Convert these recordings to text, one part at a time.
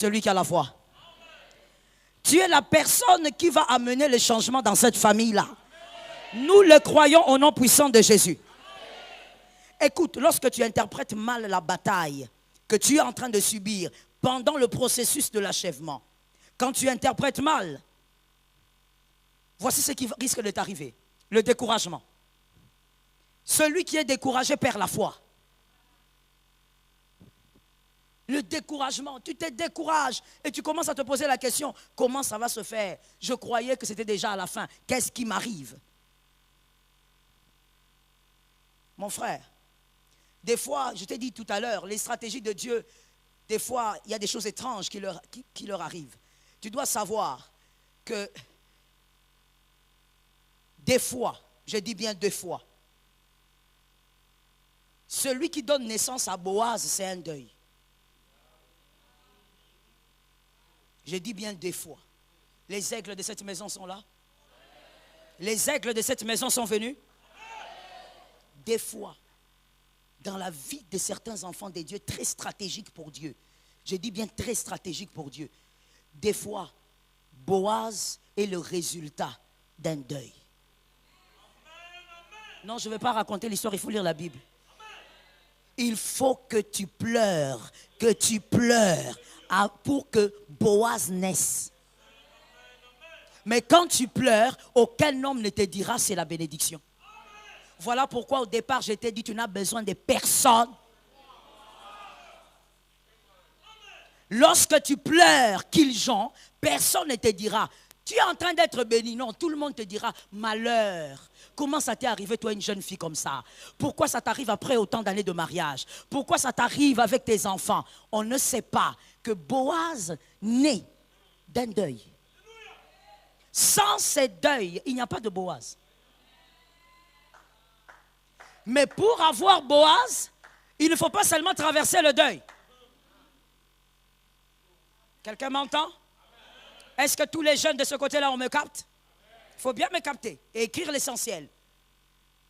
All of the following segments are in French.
Celui qui a la foi. Tu es la personne qui va amener le changement dans cette famille-là. Nous le croyons au nom puissant de Jésus. Écoute, lorsque tu interprètes mal la bataille que tu es en train de subir pendant le processus de l'achèvement, quand tu interprètes mal, voici ce qui risque de t'arriver. Le découragement. Celui qui est découragé perd la foi. Le découragement, tu te décourages et tu commences à te poser la question, comment ça va se faire? Je croyais que c'était déjà à la fin. Qu'est-ce qui m'arrive? Mon frère, des fois, je t'ai dit tout à l'heure, les stratégies de Dieu, des fois, il y a des choses étranges qui leur arrivent. Tu dois savoir que des fois, je dis bien des fois, celui qui donne naissance à Boaz, c'est un deuil. Je dis bien des fois. Les aigles de cette maison sont là. Les aigles de cette maison sont venus. Des fois, dans la vie de certains enfants de Dieu, très stratégique pour Dieu. Je dis bien très stratégique pour Dieu. Des fois, Boaz est le résultat d'un deuil. Non, je ne vais pas raconter l'histoire, il faut lire la Bible. Il faut que tu pleures pour que Boaz naisse. Mais quand tu pleures, aucun homme ne te dira c'est la bénédiction. Voilà pourquoi au départ je t'ai dit tu n'as besoin de personne. Lorsque tu pleures qu'ils jonc, personne ne te dira tu es en train d'être béni. Non, tout le monde te dira malheur. Comment ça t'est arrivé, toi, une jeune fille comme ça? Pourquoi ça t'arrive après autant d'années de mariage? Pourquoi ça t'arrive avec tes enfants? On ne sait pas que Boaz naît d'un deuil. Sans ce deuil, il n'y a pas de Boaz. Mais pour avoir Boaz, il ne faut pas seulement traverser le deuil. Quelqu'un m'entend? Est-ce que tous les jeunes de ce côté-là, on me capte? Il faut bien me capter et écrire l'essentiel.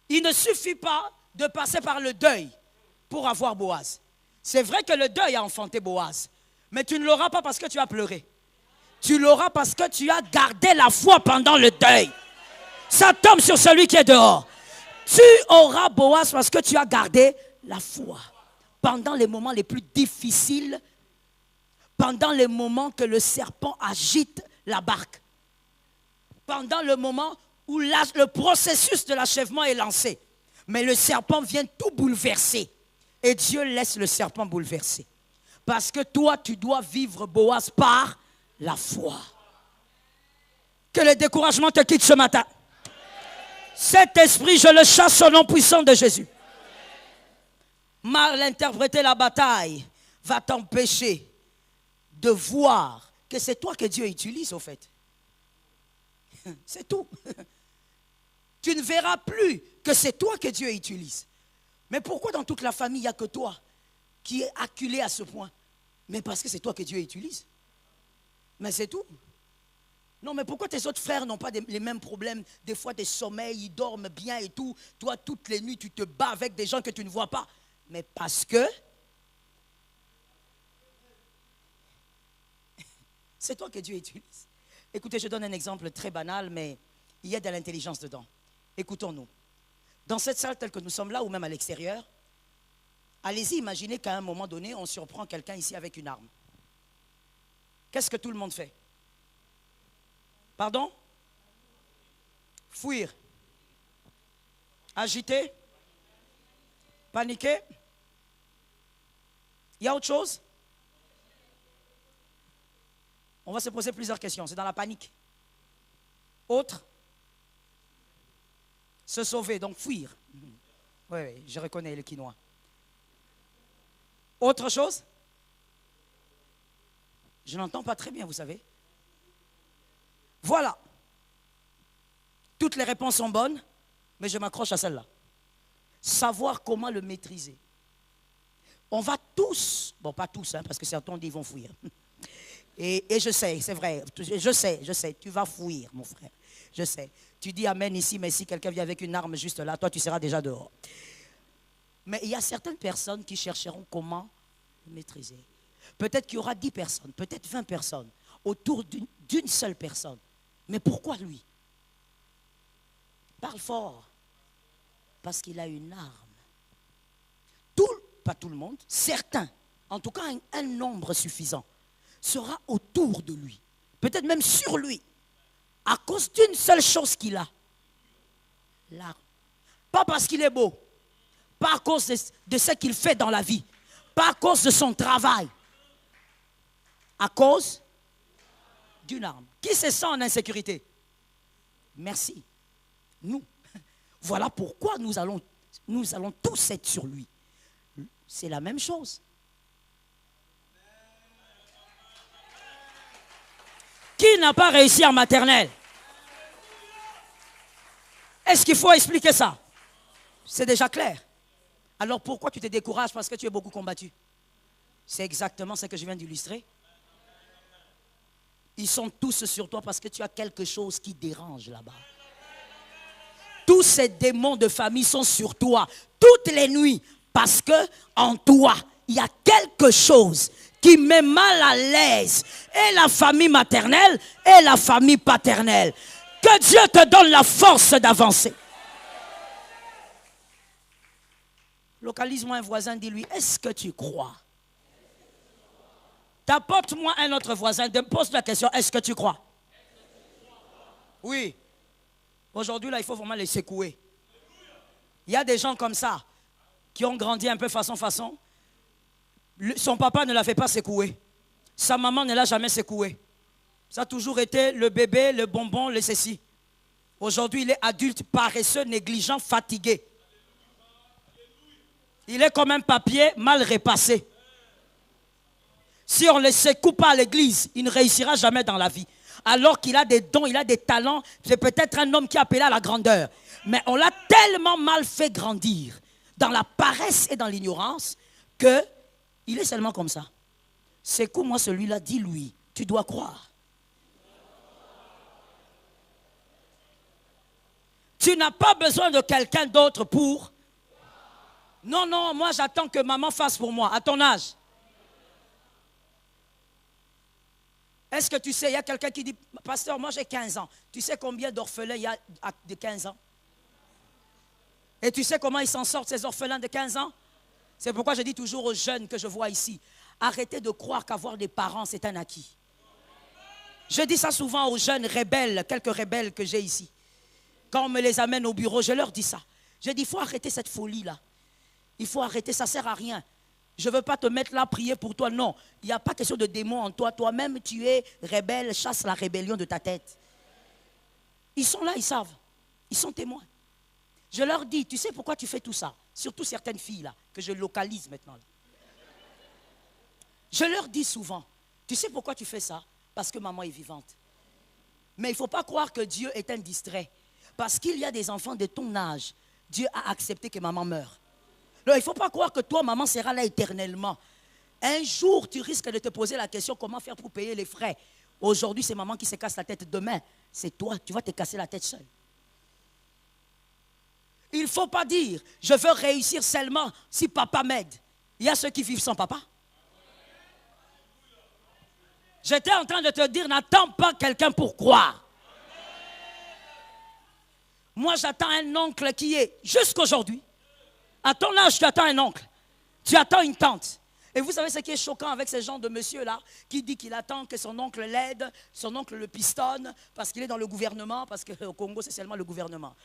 Il ne suffit pas de passer par le deuil pour avoir Boaz. C'est vrai que le deuil a enfanté Boaz, mais tu ne l'auras pas parce que tu as pleuré. Tu l'auras parce que tu as gardé la foi pendant le deuil. Ça tombe sur celui qui est dehors. Tu auras Boaz parce que tu as gardé la foi pendant les moments les plus difficiles, pendant les moments que le serpent agite la barque. Pendant le moment où le processus de l'achèvement est lancé. Mais le serpent vient tout bouleverser. Et Dieu laisse le serpent bouleverser. Parce que toi, tu dois vivre Boaz par la foi. Que le découragement te quitte ce matin. Cet esprit, je le chasse au nom puissant de Jésus. Mal interpréter la bataille va t'empêcher de voir que c'est toi que Dieu utilise au fait. C'est tout. Tu ne verras plus que c'est toi que Dieu utilise. Mais pourquoi dans toute la famille, il n'y a que toi qui est acculé à ce point? Mais parce que c'est toi que Dieu utilise. Mais c'est tout. Non, mais pourquoi tes autres frères n'ont pas les mêmes problèmes? Des fois, des sommeils, ils dorment bien et tout. Toi, toutes les nuits, tu te bats avec des gens que tu ne vois pas. Mais parce que c'est toi que Dieu utilise. Écoutez, je donne un exemple très banal, mais il y a de l'intelligence dedans. Écoutons-nous. Dans cette salle telle que nous sommes là, ou même à l'extérieur, allez-y, imaginez qu'à un moment donné, on surprend quelqu'un ici avec une arme. Qu'est-ce que tout le monde fait? Pardon? Fuir. Agiter. Paniquer. Il y a autre chose? On va se poser plusieurs questions. C'est dans la panique. Autre? Se sauver, donc fuir. Oui, je reconnais le quinoa. Autre chose? Je n'entends pas très bien, vous savez. Voilà. Toutes les réponses sont bonnes, mais je m'accroche à celle-là. Savoir comment le maîtriser. On va tous, bon pas tous, parce que certains disent qu'ils vont fuir. Et je sais, c'est vrai, je sais, tu vas fuir, mon frère. Je sais. Tu dis amen ici, mais si quelqu'un vient avec une arme juste là, toi tu seras déjà dehors. Mais il y a certaines personnes qui chercheront comment le maîtriser. Peut-être qu'il y aura 10 personnes, peut-être 20 personnes autour d'une seule personne. Mais pourquoi lui? Parle fort. Parce qu'il a une arme. Pas tout le monde, certains, en tout cas un nombre suffisant, sera autour de lui. Peut-être même sur lui. À cause d'une seule chose qu'il a. L'arme. Pas parce qu'il est beau. Pas à cause de ce qu'il fait dans la vie. Pas à cause de son travail. À cause d'une arme. Qui se sent en insécurité? Merci. Nous. Voilà pourquoi nous allons tous être sur lui. C'est la même chose. Qui n'a pas réussi en maternelle? Est-ce qu'il faut expliquer ça? C'est déjà clair. Alors pourquoi tu te décourages? Parce que tu es beaucoup combattu. C'est exactement ce que je viens d'illustrer. Ils sont tous sur toi parce que tu as quelque chose qui dérange là-bas. Tous ces démons de famille sont sur toi toutes les nuits parce que en toi, il y a quelque chose qui met mal à l'aise et la famille maternelle et la famille paternelle. Que Dieu te donne la force d'avancer. Localise-moi un voisin, dis-lui, est-ce que tu crois? T'apporte-moi un autre voisin, pose la question, est-ce que tu crois? Oui. Aujourd'hui, là, il faut vraiment les secouer. Il y a des gens comme ça, qui ont grandi un peu façon. Son papa ne l'a fait pas secouer. Sa maman ne l'a jamais secoué. Ça a toujours été le bébé, le bonbon, le ceci. Aujourd'hui, il est adulte, paresseux, négligent, fatigué. Il est comme un papier mal repassé. Si on ne le secoue pas à l'église, il ne réussira jamais dans la vie. Alors qu'il a des dons, il a des talents, c'est peut-être un homme qui est appelé à la grandeur. Mais on l'a tellement mal fait grandir dans la paresse et dans l'ignorance qu'il est seulement comme ça. Secoue-moi celui-là, dis-lui, tu dois croire. Tu n'as pas besoin de quelqu'un d'autre pour... Non, moi j'attends que maman fasse pour moi, à ton âge. Est-ce que tu sais, il y a quelqu'un qui dit, pasteur, moi j'ai 15 ans. Tu sais combien d'orphelins il y a de 15 ans? Et tu sais comment ils s'en sortent, ces orphelins de 15 ans? C'est pourquoi je dis toujours aux jeunes que je vois ici, arrêtez de croire qu'avoir des parents, c'est un acquis. Je dis ça souvent aux jeunes rebelles, quelques rebelles que j'ai ici. Quand on me les amène au bureau, je leur dis ça. Je dis, il faut arrêter cette folie-là. Il faut arrêter, ça ne sert à rien. Je ne veux pas te mettre là, prier pour toi. Non, il n'y a pas question de démon en toi. Toi-même, tu es rebelle, chasse la rébellion de ta tête. Ils sont là, ils savent. Ils sont témoins. Je leur dis, tu sais pourquoi tu fais tout ça? Surtout certaines filles là, que je localise maintenant. Là. Je leur dis souvent, tu sais pourquoi tu fais ça? Parce que maman est vivante. Mais il ne faut pas croire que Dieu est un distrait. Parce qu'il y a des enfants de ton âge, Dieu a accepté que maman meure. Alors, il ne faut pas croire que toi, maman, sera là éternellement. Un jour, tu risques de te poser la question, comment faire pour payer les frais? Aujourd'hui, c'est maman qui se casse la tête. Demain, c'est toi, tu vas te casser la tête seul. Il ne faut pas dire, je veux réussir seulement si papa m'aide. Il y a ceux qui vivent sans papa. J'étais en train de te dire, n'attends pas quelqu'un pour croire. Moi, j'attends un oncle qui est, jusqu'aujourd'hui, à ton âge, tu attends un oncle. Tu attends une tante. Et vous savez ce qui est choquant avec ce genre de monsieur-là, qui dit qu'il attend que son oncle l'aide, son oncle le pistonne, parce qu'il est dans le gouvernement, parce qu'au Congo, c'est seulement le gouvernement.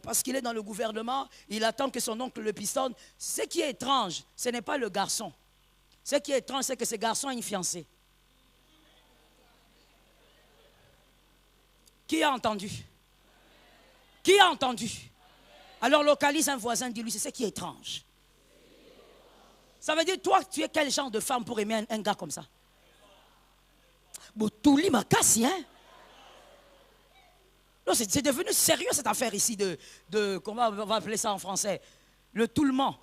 Parce qu'il est dans le gouvernement, il attend que son oncle le pistonne. Ce qui est étrange, ce n'est pas le garçon. Ce qui est étrange, c'est que ce garçon a une fiancée. Qui a entendu? Qui a entendu? Alors localise un voisin, dis-lui, c'est ce qui est étrange. Ça veut dire, toi, tu es quel genre de femme pour aimer un gars comme ça? Botouli m'a cassé, hein? Non, c'est devenu sérieux cette affaire ici de comment on va appeler ça en français? Le toulement.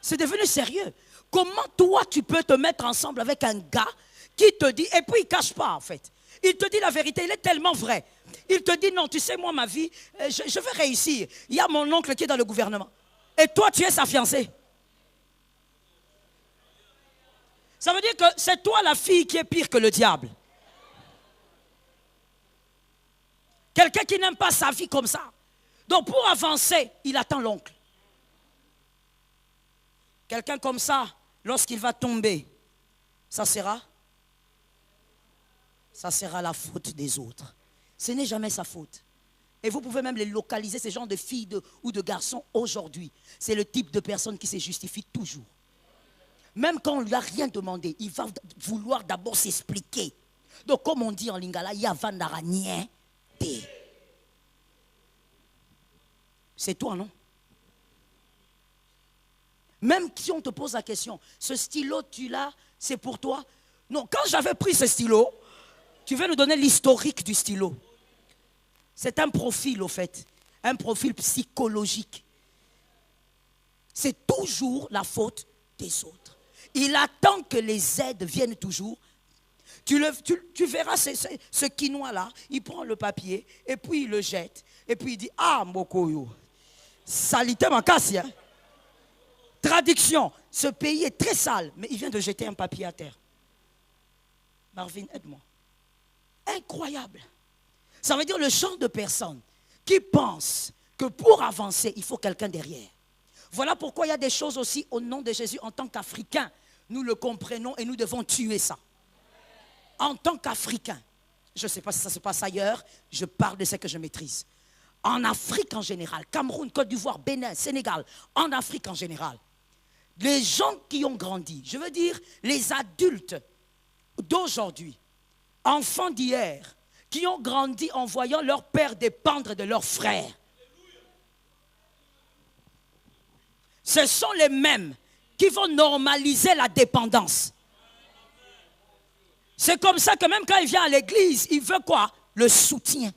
C'est devenu sérieux. Comment toi, tu peux te mettre ensemble avec un gars qui te dit, et puis il ne cache pas en fait. Il te dit la vérité, il est tellement vrai. Il te dit, non, tu sais, moi, ma vie, je veux réussir. Il y a mon oncle qui est dans le gouvernement. Et toi, tu es sa fiancée. Ça veut dire que c'est toi la fille qui est pire que le diable. Quelqu'un qui n'aime pas sa vie comme ça. Donc pour avancer, il attend l'oncle. Quelqu'un comme ça, lorsqu'il va tomber, ça sera la faute des autres. Ce n'est jamais sa faute. Et vous pouvez même les localiser, ces genres de filles ou de garçons aujourd'hui. C'est le type de personne qui se justifie toujours. Même quand on ne lui a rien demandé, il va vouloir d'abord s'expliquer. Donc comme on dit en lingala, il y a vandaranien. C'est toi, non? Même si on te pose la question, ce stylo, tu l'as, c'est pour toi? Non, quand j'avais pris ce stylo, tu veux nous donner l'historique du stylo. C'est un profil, au fait, un profil psychologique. C'est toujours la faute des autres. Il attend que les aides viennent toujours. Tu verras ce quinoa-là, il prend le papier, et puis il le jette, et puis il dit, ah, Mokoyo, salité ma casse, hein. Traduction, ce pays est très sale, mais il vient de jeter un papier à terre. Marvin, aide-moi. Incroyable. Ça veut dire le genre de personnes qui pensent que pour avancer, il faut quelqu'un derrière. Voilà pourquoi il y a des choses aussi au nom de Jésus en tant qu'Africains. Nous le comprenons et nous devons tuer ça. En tant qu'Africains, je ne sais pas si ça se passe ailleurs, je parle de ce que je maîtrise. En Afrique en général, Cameroun, Côte d'Ivoire, Bénin, Sénégal, en Afrique en général, les gens qui ont grandi, je veux dire les adultes d'aujourd'hui, enfants d'hier, qui ont grandi en voyant leur père dépendre de leurs frères. Ce sont les mêmes qui vont normaliser la dépendance. C'est comme ça que même quand il vient à l'église, il veut quoi? Le soutien.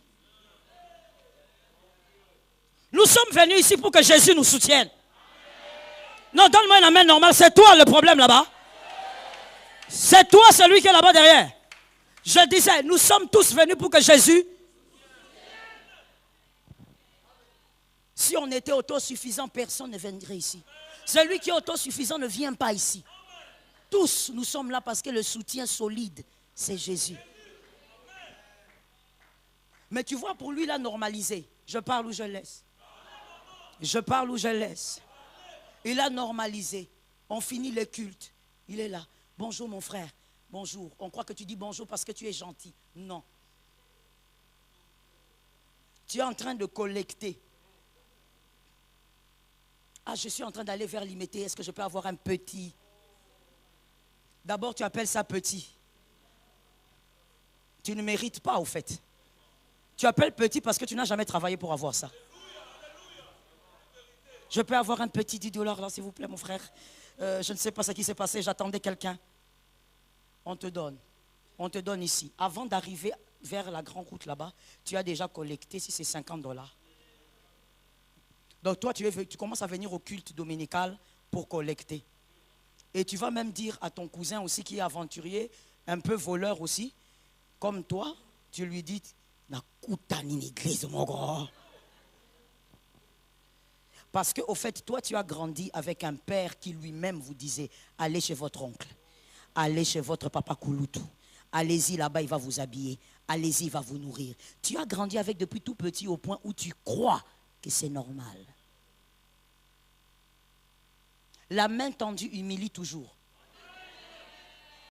Nous sommes venus ici pour que Jésus nous soutienne. Non, donne-moi un amen normal. C'est toi le problème là-bas. C'est toi celui qui est là-bas derrière. Je disais, nous sommes tous venus pour que Jésus... Si on était autosuffisant, personne ne viendrait ici. Celui qui est autosuffisant ne vient pas ici. Tous, nous sommes là parce que le soutien solide, c'est Jésus. Mais tu vois, pour lui, il a normalisé. Je parle ou je laisse. Je parle ou je laisse. Il a normalisé. On finit le culte. Il est là. Bonjour mon frère. Bonjour. On croit que tu dis bonjour parce que tu es gentil. Non. Tu es en train de collecter. Ah, je suis en train d'aller vers l'imité. Est-ce que je peux avoir un petit? D'abord, tu appelles ça petit. Tu ne mérites pas, au fait. Tu appelles petit parce que tu n'as jamais travaillé pour avoir ça. Je peux avoir un petit $10 là, s'il vous plaît, mon frère. Je ne sais pas ce qui s'est passé. J'attendais quelqu'un. On te donne. On te donne ici. Avant d'arriver vers la grande route là-bas, tu as déjà collecté, si c'est $50. Donc toi, tu commences à venir au culte dominical pour collecter. Et tu vas même dire à ton cousin aussi qui est aventurier, un peu voleur aussi, comme toi, tu lui dis, Nakuta ni l'église, mon gros. Parce qu'au fait, toi, tu as grandi avec un père qui lui-même vous disait, allez chez votre oncle, allez chez votre papa Kouloutou, allez-y là-bas, il va vous habiller, allez-y, il va vous nourrir. Tu as grandi avec depuis tout petit au point où tu crois que c'est normal. La main tendue humilie toujours.